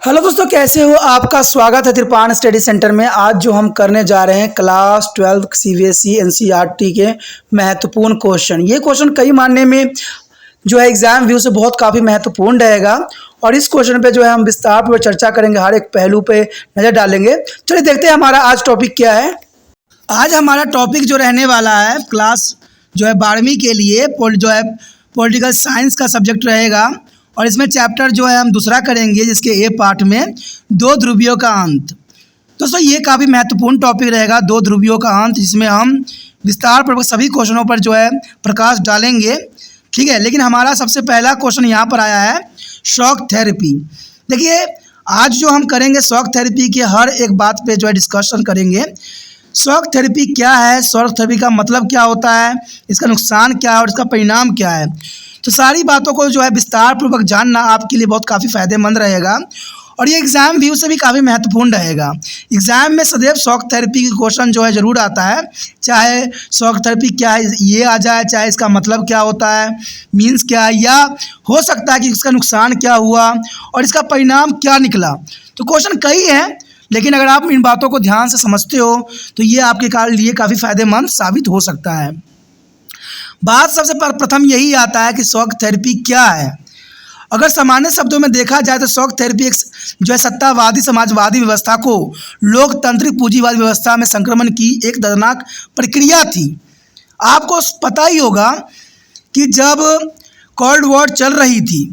Hello दोस्तों, कैसे हो? आपका स्वागत है त्रिपान स्टडी सेंटर में। आज जो हम करने जा रहे हैं क्लास 12 सीबीएसई एनसीईआरटी के महत्वपूर्ण क्वेश्चन। ये क्वेश्चन कई मायने में जो है एग्जाम व्यू से बहुत काफ़ी महत्वपूर्ण रहेगा और इस क्वेश्चन पे जो है हम विस्तार पर चर्चा करेंगे, हर एक पहलू पे नज़र डालेंगे। चलिए देखते हैं हमारा आज टॉपिक क्या है। आज हमारा टॉपिक जो रहने वाला है क्लास जो है 12वीं के लिए जो है पॉलिटिकल साइंस का सब्जेक्ट रहेगा और इसमें चैप्टर जो है हम दूसरा करेंगे जिसके ए पार्ट में दो ध्रुवियों का अंत। दोस्तों ये काफ़ी महत्वपूर्ण टॉपिक रहेगा, दो ध्रुवियों का अंत, जिसमें हम विस्तार पूर्वक सभी क्वेश्चनों पर जो है प्रकाश डालेंगे। ठीक है, लेकिन हमारा सबसे पहला क्वेश्चन यहाँ पर आया है शॉक थेरेपी। देखिए आज जो हम करेंगे शॉक थेरेपी के हर एक बात पे जो है डिस्कशन करेंगे। शॉक थेरेपी क्या है, शॉक थेरेपी का मतलब क्या होता है, इसका नुकसान क्या है और इसका परिणाम क्या है, तो सारी बातों को जो है विस्तार पूर्वक जानना आपके लिए बहुत काफ़ी फ़ायदेमंद रहेगा और ये एग्ज़ाम व्यू से भी काफ़ी महत्वपूर्ण रहेगा। एग्ज़ाम में सदैव शॉक थेरेपी की क्वेश्चन जो है ज़रूर आता है, चाहे शॉक थेरेपी क्या है ये आ जाए, चाहे इसका मतलब क्या होता है, मीन्स क्या है, या हो सकता है कि इसका नुकसान क्या हुआ और इसका परिणाम क्या निकला। तो क्वेश्चन कई हैं, लेकिन अगर आप इन बातों को ध्यान से समझते हो तो ये आपके लिए काफ़ी फ़ायदेमंद साबित हो सकता है। बात सबसे प्रथम यही आता है कि शॉक थेरेपी क्या है। अगर सामान्य शब्दों में देखा जाए तो शॉक थेरेपी एक जो है सत्तावादी समाजवादी व्यवस्था को लोकतांत्रिक पूंजीवादी व्यवस्था में संक्रमण की एक दर्दनाक प्रक्रिया थी। आपको पता ही होगा कि जब कोल्ड वॉर चल रही थी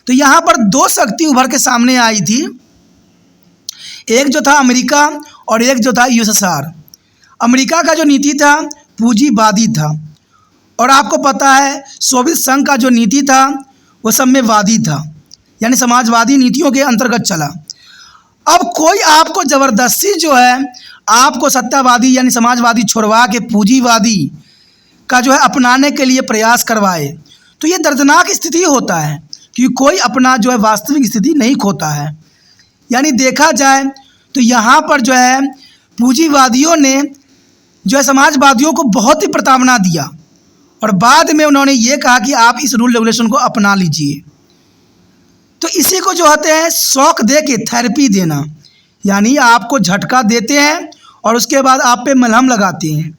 तो यहाँ पर दो शक्ति उभर के सामने आई थी, एक जो था अमेरिका और एक जो था यूएसएसआर। अमेरिका का जो नीति था पूंजीवादी था और आपको पता है सोवियत संघ का जो नीति था वो साम्यवादी था, यानी समाजवादी नीतियों के अंतर्गत चला। अब कोई आपको ज़बरदस्ती जो है आपको सत्तावादी यानी समाजवादी छोड़वा के पूंजीवादी का जो है अपनाने के लिए प्रयास करवाए तो ये दर्दनाक स्थिति होता है, क्योंकि कोई अपना जो है वास्तविक स्थिति नहीं खोता है। यानी देखा जाए तो यहाँ पर जो है पूंजीवादियों ने जो है समाजवादियों को बहुत ही प्रताड़ना दिया और बाद में उन्होंने ये कहा कि आप इस रूल रेगुलेशन को अपना लीजिए। तो इसी को जो होते हैं शॉक दे के थेरेपी देना, यानी आपको झटका देते हैं और उसके बाद आप पे मलहम लगाते हैं,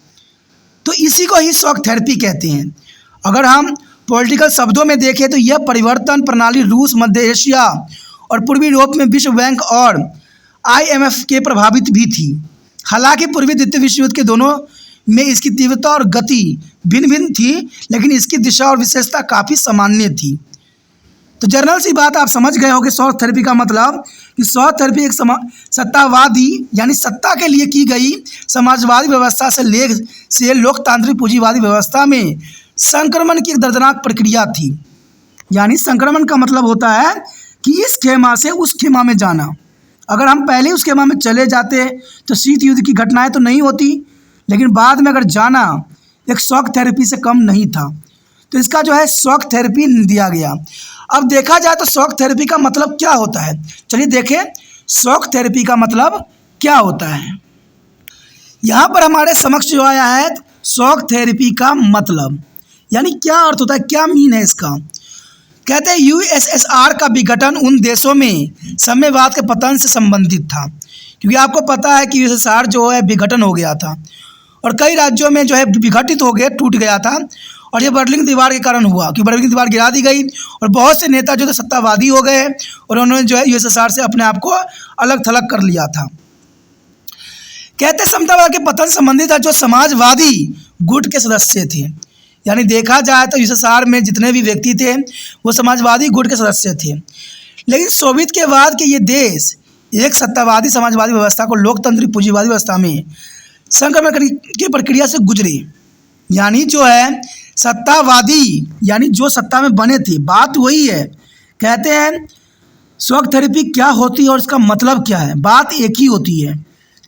तो इसी को ही शॉक थेरेपी कहते हैं। अगर हम पॉलिटिकल शब्दों में देखें तो यह परिवर्तन प्रणाली रूस, मध्य एशिया और पूर्वी यूरोप में विश्व बैंक और IMF के प्रभावित भी थी। हालांकि पूर्वी द्वितीय विश्व युद्ध के दोनों में इसकी तीव्रता और गति भिन्न भिन्न थी, लेकिन इसकी दिशा और विशेषता काफ़ी सामान्य थी। तो जनरल सी बात आप समझ गए हो कि शॉक थेरेपी का मतलब कि शॉक थेरेपी एक सत्तावादी यानी सत्ता के लिए की गई समाजवादी व्यवस्था से लोकतांत्रिक पूंजीवादी व्यवस्था में संक्रमण की एक दर्दनाक प्रक्रिया थी। यानी संक्रमण का मतलब होता है कि इस खेमा से उस खेमा में जाना। अगर हम पहले उस खेमा में चले जाते तो शीत युद्ध की घटनाएं तो नहीं होती, लेकिन बाद में अगर जाना एक शॉक थेरेपी से कम नहीं था, तो इसका जो है शॉक थेरेपी दिया गया। अब देखा जाए तो शॉक थेरेपी का मतलब क्या होता है, चलिए देखें शॉक थेरेपी का मतलब क्या होता है। यहाँ पर हमारे समक्ष जो आया है शॉक थेरेपी का मतलब, यानी क्या अर्थ होता है, क्या मीन है इसका। कहते हैं USSR का विघटन उन देशों में साम्यवाद के पतन से संबंधित था, क्योंकि आपको पता है कि USSR जो है विघटन हो गया था और कई राज्यों में जो है विघटित हो गया, टूट गया था और ये बर्लिन दीवार के कारण हुआ, क्योंकि बर्लिन दीवार गिरा दी गई और बहुत से नेता जो थे सत्तावादी हो गए और उन्होंने जो है USSR से अपने आप को अलग थलग कर लिया था। कहते समतावाद के पतन से संबंधित था जो समाजवादी गुट के सदस्य थे। यानी देखा जाए तो USSR में जितने भी व्यक्ति थे वो समाजवादी गुट के सदस्य थे, लेकिन सोवियत के बाद के ये देश एक सत्तावादी समाजवादी व्यवस्था को लोकतांत्रिक पूंजीवादी व्यवस्था में संक्रमण की प्रक्रिया से गुजरे। यानी जो है सत्तावादी यानी जो सत्ता में बने थे, बात वही है। कहते हैं शॉक थेरेपी क्या होती है और इसका मतलब क्या है, बात एक ही होती है,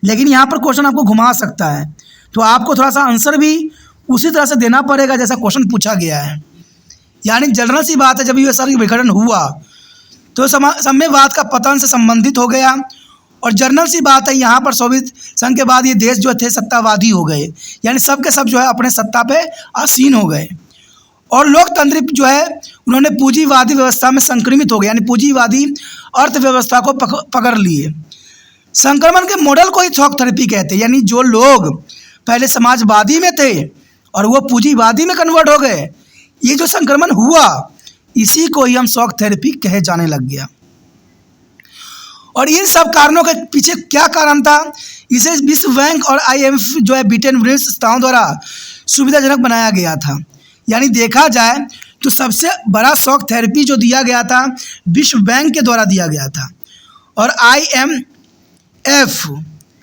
लेकिन यहाँ पर क्वेश्चन आपको घुमा सकता है, तो आपको थोड़ा सा आंसर भी उसी तरह से देना पड़ेगा जैसा क्वेश्चन पूछा गया है। यानी जनरल सी बात है, जब USSR का विघटन हुआ तो साम्यवाद का पतन से संबंधित हो गया और जनरल सी बात है यहाँ पर सोवियत संघ के बाद ये देश जो थे सत्तावादी हो गए, यानी सब के सब जो है अपने सत्ता पे आसीन हो गए और लोकतांत्रिक जो है उन्होंने पूंजीवादी व्यवस्था में संक्रमित हो गए, यानी पूंजीवादी अर्थव्यवस्था को पकड़ लिए। संक्रमण के मॉडल को ही शॉक थेरेपी कहते हैं, यानी जो लोग पहले समाजवादी में थे और वो पूंजीवादी में कन्वर्ट हो गए, ये जो संक्रमण हुआ इसी को ही हम शॉक थेरेपी कहे जाने लग गया। और इन सब कारणों के पीछे क्या कारण था, इसे विश्व बैंक और IMF जो है ब्रिटेन ब्रिटिश संस्थाओं द्वारा सुविधाजनक बनाया गया था। यानी देखा जाए तो सबसे बड़ा शॉक थेरेपी जो दिया गया था विश्व बैंक के द्वारा दिया गया था, और IMF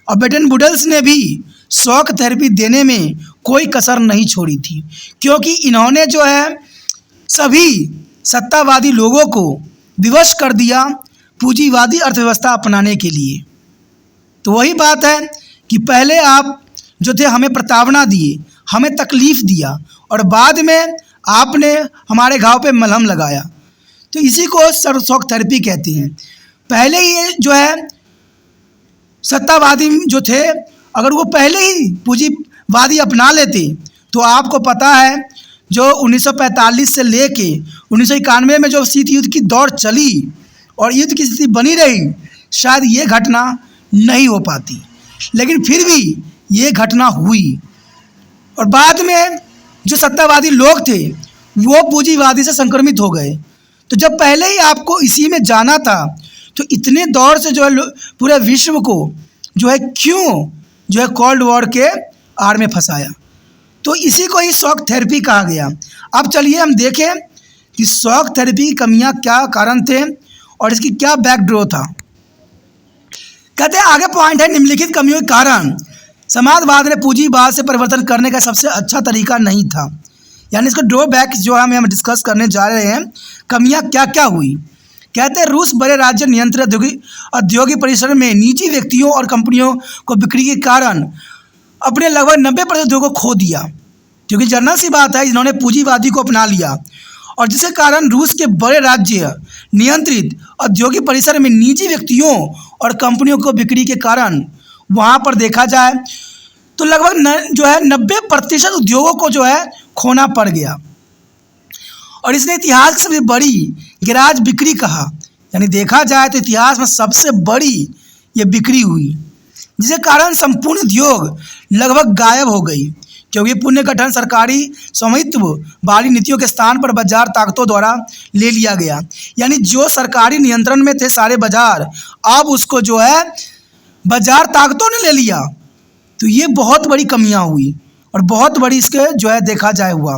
और ब्रिटेन वुड्स ने भी शॉक थेरेपी देने में कोई कसर नहीं छोड़ी थी, क्योंकि इन्होंने जो है सभी सत्तावादी लोगों को विवश कर दिया पूंजीवादी अर्थव्यवस्था अपनाने के लिए। तो वही बात है कि पहले आप जो थे हमें प्रताड़ना दिए, हमें तकलीफ़ दिया, और बाद में आपने हमारे घाव पे मलहम लगाया। तो इसी को शॉक थेरेपी कहते हैं। पहले ये जो है सत्तावादी जो थे, अगर वो पहले ही पूंजीवादी अपना लेते तो आपको पता है जो 1945 से लेके 1991 में जो शीत युद्ध की दौड़ चली और युद्ध की स्थिति बनी रही, शायद ये घटना नहीं हो पाती, लेकिन फिर भी ये घटना हुई। और बाद में जो सत्तावादी लोग थे वो पूंजीवादी से संक्रमित हो गए। तो जब पहले ही आपको इसी में जाना था तो इतने दौर से जो है पूरे विश्व को जो है क्यों जो है कोल्ड वॉर के आड़ में फंसाया। तो इसी को ही शॉक थेरेपी कहा गया। अब चलिए हम देखें कि शॉक थेरेपी की कमियां क्या कारण थे और इसकी क्या बैकडोर था। कहते हैं आगे पॉइंट है, निम्नलिखित कमियों के कारण समाजवाद ने पूंजीवाद से परिवर्तन करने का सबसे अच्छा तरीका नहीं था। यानी इसको ड्रॉबैक जो हम डिस्कस करने जा रहे हैं, कमियां क्या क्या हुई। कहते हैं रूस बड़े राज्य नियंत्रित औद्योगिक परिसर में निजी व्यक्तियों और कंपनियों को बिक्री के कारण अपने लगभग 90% उद्योगों को खो दिया, क्योंकि जनरल सी बात है इन्होंने पूंजीवादी को अपना लिया, और जिसके कारण रूस के बड़े राज्य नियंत्रित औद्योगिक परिसर में निजी व्यक्तियों और कंपनियों को बिक्री के कारण वहाँ पर देखा जाए तो लगभग जो है 90% उद्योगों को जो है खोना पड़ गया। और इसने इतिहास की सबसे बड़ी गिराज बिक्री कहा। यानी देखा जाए तो इतिहास में सबसे बड़ी ये बिक्री हुई, जिसके कारण संपूर्ण उद्योग लगभग गायब हो गई, क्योंकि पुनर्गठन सरकारी स्वामित्व वाली नीतियों के स्थान पर बाजार ताकतों द्वारा ले लिया गया। यानी जो सरकारी नियंत्रण में थे सारे बाजार, अब उसको जो है बाजार ताकतों ने ले लिया। तो ये बहुत बड़ी कमियां हुई और बहुत बड़ी इसके जो है देखा जाए हुआ।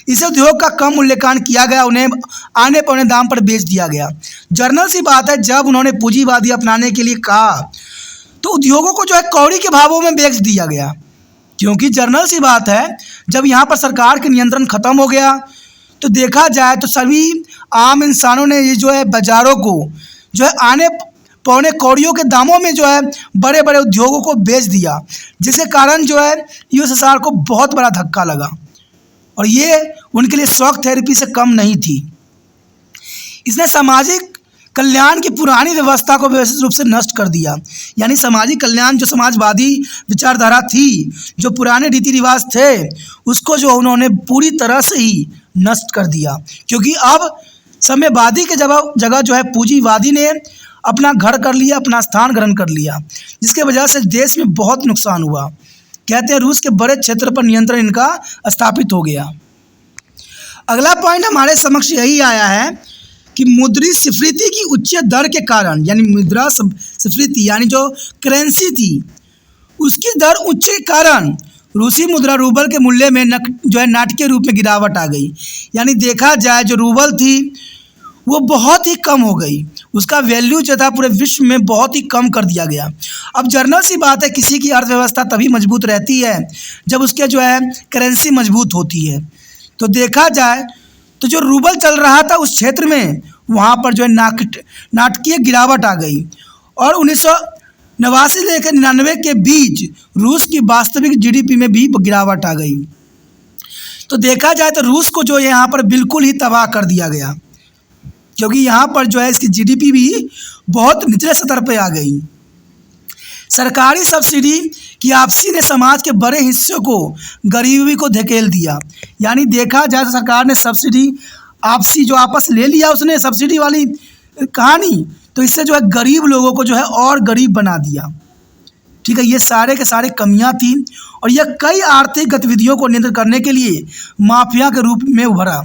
इस उद्योग का कम मूल्यांकन किया गया, उन्हें आने पौने दाम पर बेच दिया गया। जर्नल सी बात है, जब उन्होंने पूंजीवादी अपनाने के लिए कहा तो उद्योगों को जो है कौड़ी के भावों में बेच दिया गया, क्योंकि जर्नल सी बात है जब यहाँ पर सरकार के नियंत्रण खत्म हो गया तो देखा जाए तो सभी आम इंसानों ने ये जो है बाज़ारों को जो है आने पौने कौड़ियों के दामों में जो है बड़े बड़े उद्योगों को बेच दिया, जिसके कारण जो है यूएसएसआर को बहुत बड़ा धक्का लगा, और ये उनके लिए शॉक थेरेपी से कम नहीं थी। इसने सामाजिक कल्याण की पुरानी व्यवस्था को व्यवस्थित रूप से नष्ट कर दिया। यानी सामाजिक कल्याण जो समाजवादी विचारधारा थी, जो पुराने रीति रिवाज थे, उसको जो उन्होंने पूरी तरह से ही नष्ट कर दिया, क्योंकि अब साम्यवादी के जगह जो है पूंजीवादी ने अपना घर कर लिया, अपना स्थान ग्रहण कर लिया, जिसके वजह से देश में बहुत नुकसान हुआ। कहते हैं रूस के बड़े क्षेत्र पर नियंत्रण इनका स्थापित हो गया। अगला पॉइंट हमारे समक्ष यही आया है कि मुद्रास्फीति की उच्च दर के कारण, यानी मुद्रास्फीति यानी जो करेंसी थी उसकी दर उच्च के कारण रूसी मुद्रा रूबल के मूल्य में जो है नाटकीय रूप में गिरावट आ गई। यानी देखा जाए जो रूबल थी वो बहुत ही कम हो गई, उसका वैल्यू जो था पूरे विश्व में बहुत ही कम कर दिया गया। अब जर्नल सी बात है, किसी की अर्थव्यवस्था तभी मजबूत रहती है जब उसके जो है करेंसी मजबूत होती है। तो देखा जाए तो जो रूबल चल रहा था उस क्षेत्र में, वहाँ पर जो है नाटकीय गिरावट आ गई, और 1989 से लेकर 99 के बीच रूस की वास्तविक जीडीपी में भी गिरावट आ गई। तो देखा जाए तो रूस को जो यहाँ पर बिल्कुल ही तबाह कर दिया गया, क्योंकि यहाँ पर जो है इसकी जीडीपी भी बहुत निचले स्तर पर आ गई। सरकारी सब्सिडी की वापसी ने समाज के बड़े हिस्से को गरीबी को धकेल दिया। यानी देखा जाए तो सरकार ने सब्सिडी वापसी जो वापस ले लिया उसने सब्सिडी वाली कहानी, तो इससे जो है गरीब लोगों को जो है और गरीब बना दिया। ठीक है, ये सारे के सारे कमियां थी और यह कई आर्थिक गतिविधियों को नियंत्रित करने के लिए माफिया के रूप में उभरा।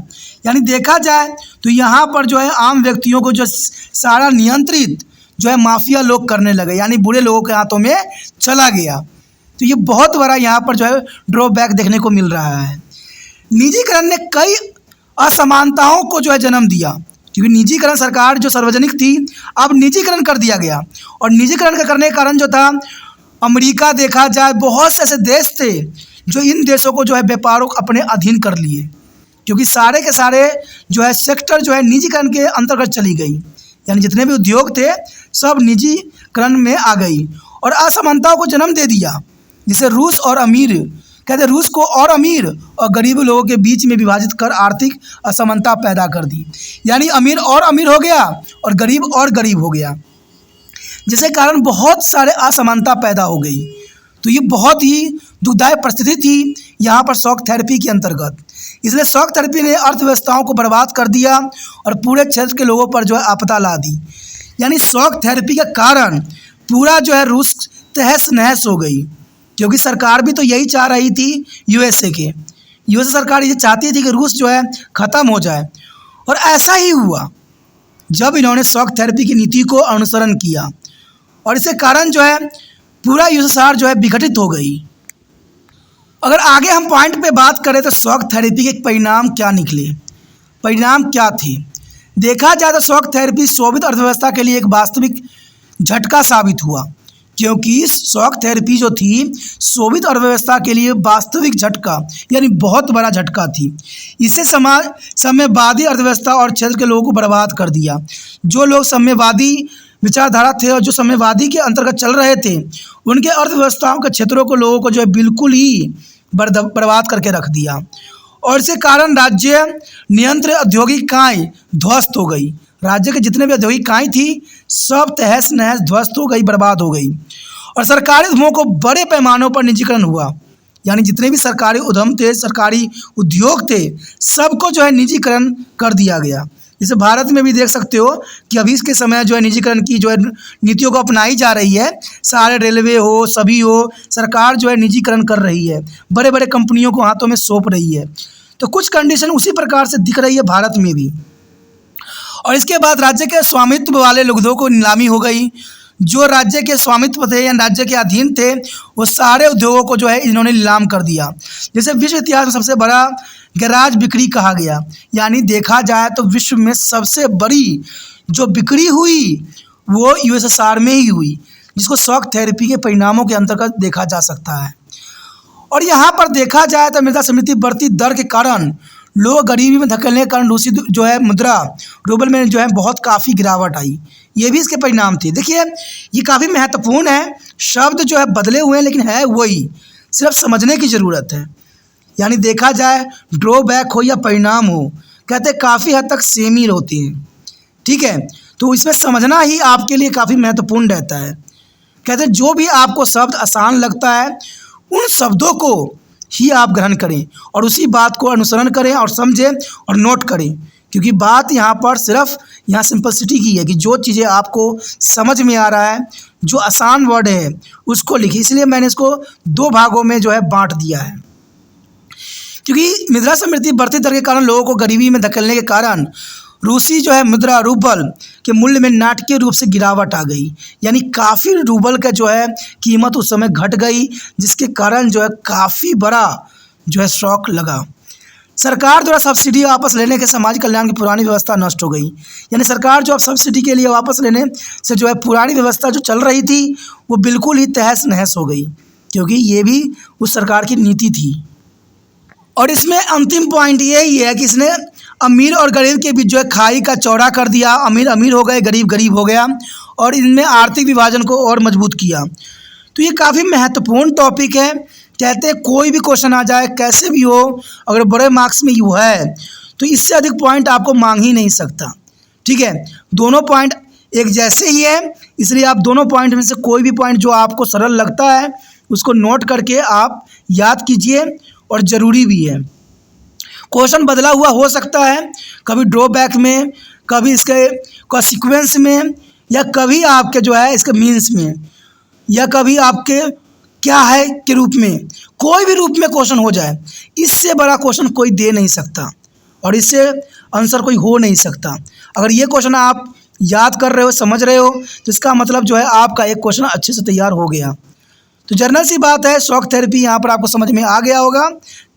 यानी देखा जाए तो यहाँ पर जो है आम व्यक्तियों को जो सारा नियंत्रित जो है माफिया लोग करने लगे, यानी बुरे लोगों के हाथों में चला गया। तो ये बहुत बड़ा यहाँ पर जो है ड्रॉबैक देखने को मिल रहा है। निजीकरण ने कई असमानताओं को जो है जन्म दिया, क्योंकि निजीकरण सरकार जो सार्वजनिक थी अब निजीकरण कर दिया गया, और निजीकरण के करने के कारण जो था अमेरिका, देखा जाए बहुत से ऐसे देश थे जो इन देशों को जो है व्यापारों को अपने अधीन कर लिए, क्योंकि सारे के सारे जो है सेक्टर जो है निजीकरण के अंतर्गत चली गई। यानी जितने भी उद्योग थे सब निजीकरण में आ गई और असमानताओं को जन्म दे दिया, जिसे रूस और अमीर कहते, रूस को और अमीर और गरीब लोगों के बीच में विभाजित कर आर्थिक असमानता पैदा कर दी। यानी अमीर और अमीर हो गया और गरीब हो गया, जिसके कारण बहुत सारे असमानता पैदा हो गई। तो ये बहुत ही दुखदायक परिस्थिति थी यहाँ पर शॉक थेरेपी के अंतर्गत। इसलिए शॉक थेरेपी ने अर्थव्यवस्थाओं को बर्बाद कर दिया और पूरे क्षेत्र के लोगों पर जो है आपदा ला दी। यानी शॉक थेरेपी के कारण पूरा जो है रूस तहस नहस हो गई, क्योंकि सरकार भी तो यही चाह रही थी यूएसए सरकार ये चाहती थी कि रूस जो है ख़त्म हो जाए, और ऐसा ही हुआ जब इन्होंने शॉक थेरेपी की नीति को अनुसरण किया, और इसके कारण जो है पूरा यूएसएसआर जो है विघटित हो गई। अगर आगे हम पॉइंट पे बात करें तो शॉक थेरेपी के परिणाम क्या निकले, परिणाम क्या थे। देखा जाए तो शॉक थेरेपी सोवियत अर्थव्यवस्था के लिए एक वास्तविक झटका साबित हुआ, क्योंकि शॉक थेरेपी जो थी सोवियत अर्थव्यवस्था के लिए वास्तविक झटका यानी बहुत बड़ा झटका थी। इससे साम्यवादी अर्थव्यवस्था और क्षेत्र के लोगों को बर्बाद कर दिया। जो लोग साम्यवादी विचारधारा थे और जो साम्यवादी के अंतर्गत चल रहे थे, उनके अर्थव्यवस्थाओं के क्षेत्रों को लोगों को जो है बिल्कुल ही बर्बाद करके रख दिया, और इसके कारण राज्य नियंत्रित औद्योगिक इकाई ध्वस्त हो गई। राज्य के जितने भी औद्योगिक इकाई थी सब तहस नहस ध्वस्त हो गई, बर्बाद हो गई, और सरकारी उद्यमों को बड़े पैमानों पर निजीकरण हुआ। यानी जितने भी सरकारी उद्यम थे, सरकारी उद्योग थे, सबको जो है निजीकरण कर दिया गया। जैसे भारत में भी देख सकते हो कि अभी इसके समय जो है निजीकरण की जो है नीतियों को अपनाई जा रही है। सारे रेलवे हो, सभी हो, सरकार जो है निजीकरण कर रही है, बड़े बड़े कंपनियों को हाथों में सौंप रही है। तो कुछ कंडीशन उसी प्रकार से दिख रही है भारत में भी। और इसके बाद राज्य के स्वामित्व वाले उद्योगों को नीलामी हो गई। जो राज्य के स्वामित्व थे या राज्य के अधीन थे, वो सारे उद्योगों को जो है इन्होंने नीलाम कर दिया। जैसे विश्व इतिहास में सबसे बड़ा गैराज बिक्री कहा गया, यानी देखा जाए तो विश्व में सबसे बड़ी जो बिक्री हुई वो यूएसएसआर में ही हुई, जिसको शॉक थेरेपी के परिणामों के अंतर्गत देखा जा सकता है। और यहाँ पर देखा जाए तो मुद्रा स्फीति बढ़ती दर के कारण लोग गरीबी में धकेलने के कारण रूसी जो है मुद्रा रूबल में जो है बहुत काफ़ी गिरावट आई। ये भी इसके परिणाम थे। देखिए ये काफ़ी महत्वपूर्ण है, शब्द जो है बदले हुए हैं लेकिन है वही, सिर्फ समझने की ज़रूरत है। यानी देखा जाए ड्रॉबैक हो या परिणाम हो, कहते काफ़ी हद तक सेम ही होते हैं। ठीक है, तो इसमें समझना ही आपके लिए काफ़ी महत्वपूर्ण रहता है। कहते जो भी आपको शब्द आसान लगता है उन शब्दों को ही आप ग्रहण करें और उसी बात को अनुसरण करें और समझें और नोट करें, क्योंकि बात यहाँ पर सिर्फ यहाँ सिंपलिसिटी की है कि जो चीज़ें आपको समझ में आ रहा है, जो आसान वर्ड है उसको लिखिए। इसलिए मैंने इसको दो भागों में जो है बांट दिया है, क्योंकि मुद्रा स्फीति बढ़ती दर के कारण लोगों को गरीबी में धकेलने के कारण रूसी जो है मुद्रा रूबल के मूल्य में नाटकीय रूप से गिरावट आ गई। यानी काफ़ी रूबल का जो है कीमत उस समय घट गई, जिसके कारण जो है काफ़ी बड़ा जो है शॉक लगा। सरकार द्वारा सब्सिडी वापस लेने के सामाजिक कल्याण की पुरानी व्यवस्था नष्ट हो गई। यानी सरकार जो अब सब्सिडी के लिए वापस लेने से जो है पुरानी व्यवस्था जो चल रही थी वो बिल्कुल ही तहस नहस हो गई, क्योंकि ये भी उस सरकार की नीति थी। और इसमें अंतिम पॉइंट यही है कि इसने अमीर और गरीब के बीच जो है खाई का चौड़ा कर दिया। अमीर अमीर हो गए, गरीब गरीब हो गया, और इनमें आर्थिक विभाजन को और मजबूत किया। तो ये काफ़ी महत्वपूर्ण टॉपिक है। कहते हैं कोई भी क्वेश्चन आ जाए कैसे भी हो, अगर बड़े मार्क्स में यू है तो इससे अधिक पॉइंट आपको मांग ही नहीं सकता। ठीक है, दोनों पॉइंट एक जैसे ही है, इसलिए आप दोनों पॉइंट में से कोई भी पॉइंट जो आपको सरल लगता है उसको नोट करके आप याद कीजिए, और ज़रूरी भी है। क्वेश्चन बदला हुआ हो सकता है, कभी ड्रॉबैक में, कभी इसके सीक्वेंस में, या कभी आपके जो है इसके मीन्स में, या कभी आपके क्या है के रूप में, कोई भी रूप में क्वेश्चन हो जाए, इससे बड़ा क्वेश्चन कोई दे नहीं सकता और इससे आंसर कोई हो नहीं सकता। अगर ये क्वेश्चन आप याद कर रहे हो, समझ रहे हो, तो इसका मतलब जो है आपका एक क्वेश्चन अच्छे से तैयार हो गया। तो जनरल सी बात है, शॉक थेरेपी यहाँ पर आपको समझ में आ गया होगा।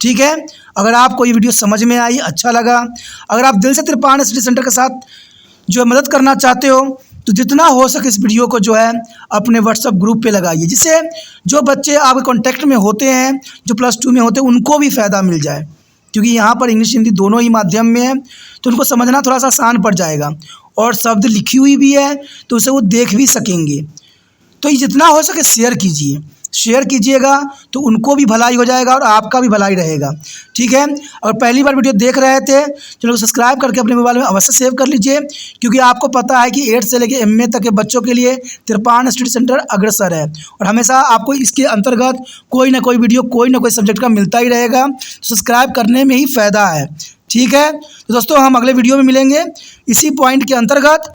ठीक है, अगर आपको ये वीडियो समझ में आई, अच्छा लगा, अगर आप दिल से त्रिपाण स्टडी सेंटर के साथ जो है मदद करना चाहते हो, तो जितना हो सके इस वीडियो को जो है अपने व्हाट्सएप ग्रुप पे लगाइए, जिससे जो बच्चे आपके कांटेक्ट में होते हैं, जो +2 में होते हैं, उनको भी फ़ायदा मिल जाए। क्योंकि यहाँ पर इंग्लिश हिंदी दोनों ही माध्यम में है, तो उनको समझना थोड़ा सा आसान पड़ जाएगा और शब्द लिखी हुई भी है तो उसे वो देख भी सकेंगे। तो ये जितना हो सके शेयर कीजिएगा तो उनको भी भलाई हो जाएगा और आपका भी भलाई रहेगा। ठीक है, अगर पहली बार वीडियो देख रहे थे, चलो सब्सक्राइब करके अपने मोबाइल में अवश्य सेव कर लीजिए, क्योंकि आपको पता है कि 8 से लेकर MA तक के बच्चों के लिए त्रिपाण स्टडी सेंटर अग्रसर है और हमेशा आपको इसके अंतर्गत कोई ना कोई वीडियो कोई ना कोई सब्जेक्ट का मिलता ही रहेगा। सब्सक्राइब करने में ही फ़ायदा है। ठीक है, तो दोस्तों हम अगले वीडियो में मिलेंगे इसी पॉइंट के अंतर्गत।